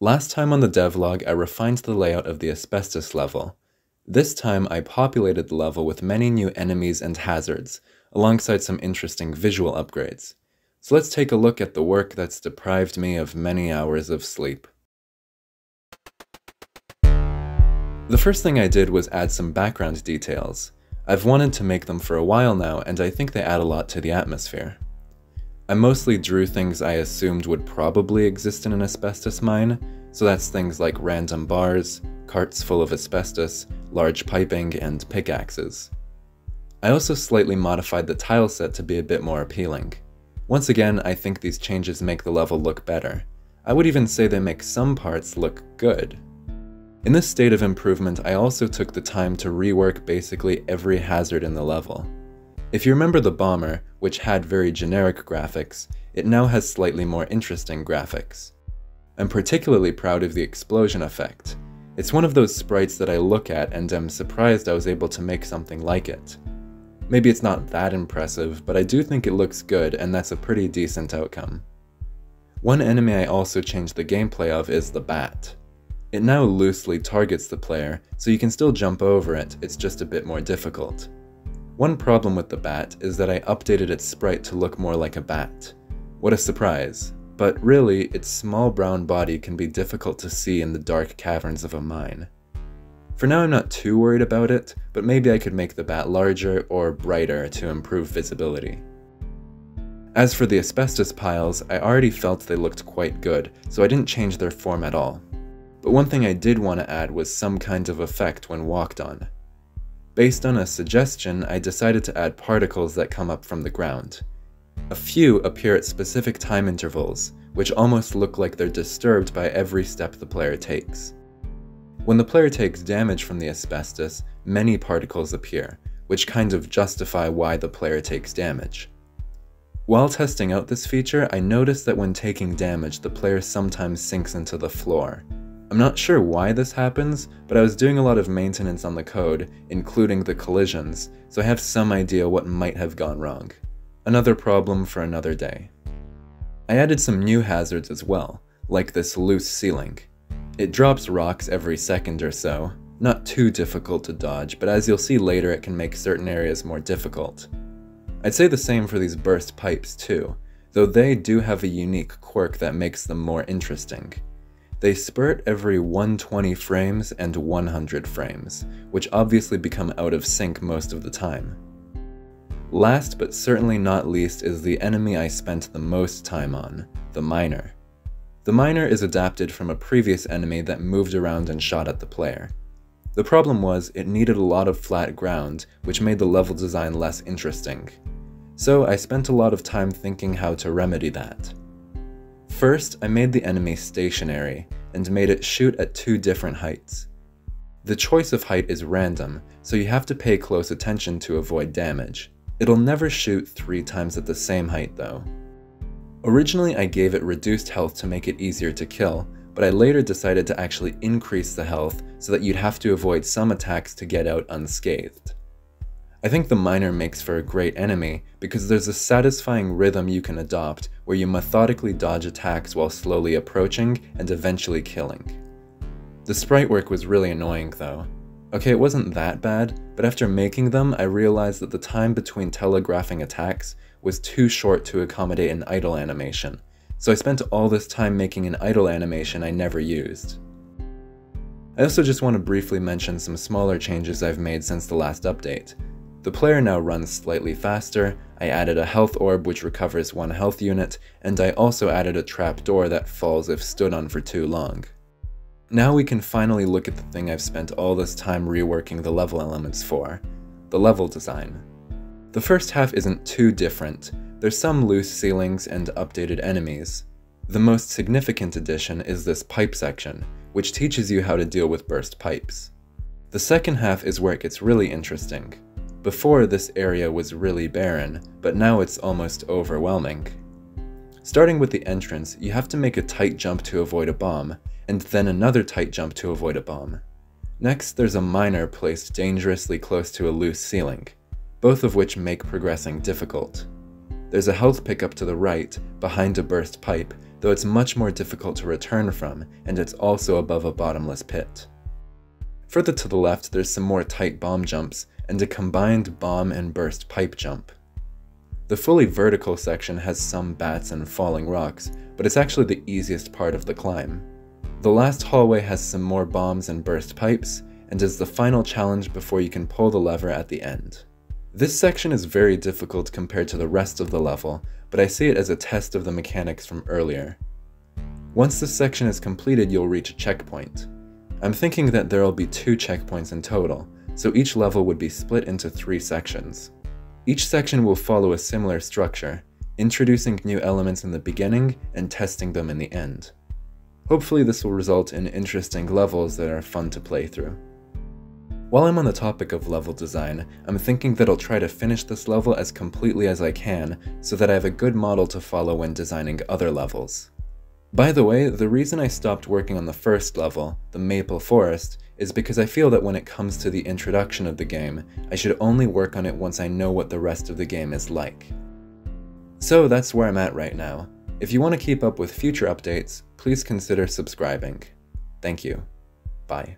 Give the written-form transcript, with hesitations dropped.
Last time on the devlog, I refined the layout of the Asbestos level. This time, I populated the level with many new enemies and hazards, alongside some interesting visual upgrades. So let's take a look at the work that's deprived me of many hours of sleep. The first thing I did was add some background details. I've wanted to make them for a while now, and I think they add a lot to the atmosphere. I mostly drew things I assumed would probably exist in an asbestos mine, so that's things like random bars, carts full of asbestos, large piping, and pickaxes. I also slightly modified the tile set to be a bit more appealing. Once again, I think these changes make the level look better. I would even say they make some parts look good. In this state of improvement, I also took the time to rework basically every hazard in the level. If you remember the bomber, which had very generic graphics, it now has slightly more interesting graphics. I'm particularly proud of the explosion effect. It's one of those sprites that I look at and am surprised I was able to make something like it. Maybe it's not that impressive, but I do think it looks good, and that's a pretty decent outcome. One enemy I also changed the gameplay of is the bat. It now loosely targets the player, so you can still jump over it, it's just a bit more difficult. One problem with the bat is that I updated its sprite to look more like a bat. What a surprise. But really, its small brown body can be difficult to see in the dark caverns of a mine. For now I'm not too worried about it, but maybe I could make the bat larger or brighter to improve visibility. As for the asbestos piles, I already felt they looked quite good, so I didn't change their form at all. But one thing I did want to add was some kind of effect when walked on. Based on a suggestion, I decided to add particles that come up from the ground. A few appear at specific time intervals, which almost look like they're disturbed by every step the player takes. When the player takes damage from the asbestos, many particles appear, which kind of justify why the player takes damage. While testing out this feature, I noticed that when taking damage, the player sometimes sinks into the floor. I'm not sure why this happens, but I was doing a lot of maintenance on the code, including the collisions, so I have some idea what might have gone wrong. Another problem for another day. I added some new hazards as well, like this loose ceiling. It drops rocks every second or so, not too difficult to dodge, but as you'll see later it can make certain areas more difficult. I'd say the same for these burst pipes too, though they do have a unique quirk that makes them more interesting. They spurt every 120 frames and 100 frames, which obviously become out of sync most of the time. Last but certainly not least is the enemy I spent the most time on, the miner. The miner is adapted from a previous enemy that moved around and shot at the player. The problem was it needed a lot of flat ground, which made the level design less interesting. So I spent a lot of time thinking how to remedy that. First, I made the enemy stationary, and made it shoot at two different heights. The choice of height is random, so you have to pay close attention to avoid damage. It'll never shoot 3 times at the same height though. Originally I gave it reduced health to make it easier to kill, but I later decided to actually increase the health so that you'd have to avoid some attacks to get out unscathed. I think the miner makes for a great enemy because there's a satisfying rhythm you can adopt where you methodically dodge attacks while slowly approaching and eventually killing. The sprite work was really annoying though. Okay, it wasn't that bad, but after making them I realized that the time between telegraphing attacks was too short to accommodate an idle animation, so I spent all this time making an idle animation I never used. I also just want to briefly mention some smaller changes I've made since the last update. The player now runs slightly faster, I added a health orb which recovers 1 health unit, and I also added a trapdoor that falls if stood on for too long. Now we can finally look at the thing I've spent all this time reworking the level elements for, the level design. The first half isn't too different, there's some loose ceilings and updated enemies. The most significant addition is this pipe section, which teaches you how to deal with burst pipes. The second half is where it gets really interesting. Before, this area was really barren, but now it's almost overwhelming. Starting with the entrance, you have to make a tight jump to avoid a bomb, and then another tight jump to avoid a bomb. Next, there's a miner placed dangerously close to a loose ceiling, both of which make progressing difficult. There's a health pickup to the right, behind a burst pipe, though it's much more difficult to return from, and it's also above a bottomless pit. Further to the left, there's some more tight bomb jumps, and a combined bomb and burst pipe jump. The fully vertical section has some bats and falling rocks, but it's actually the easiest part of the climb. The last hallway has some more bombs and burst pipes, and is the final challenge before you can pull the lever at the end. This section is very difficult compared to the rest of the level, but I see it as a test of the mechanics from earlier. Once this section is completed, you'll reach a checkpoint. I'm thinking that there will be 2 checkpoints in total, so each level would be split into 3 sections. Each section will follow a similar structure, introducing new elements in the beginning and testing them in the end. Hopefully this will result in interesting levels that are fun to play through. While I'm on the topic of level design, I'm thinking that I'll try to finish this level as completely as I can so that I have a good model to follow when designing other levels. By the way, the reason I stopped working on the first level, the Maple Forest, is because I feel that when it comes to the introduction of the game, I should only work on it once I know what the rest of the game is like. So that's where I'm at right now. If you want to keep up with future updates, please consider subscribing. Thank you. Bye.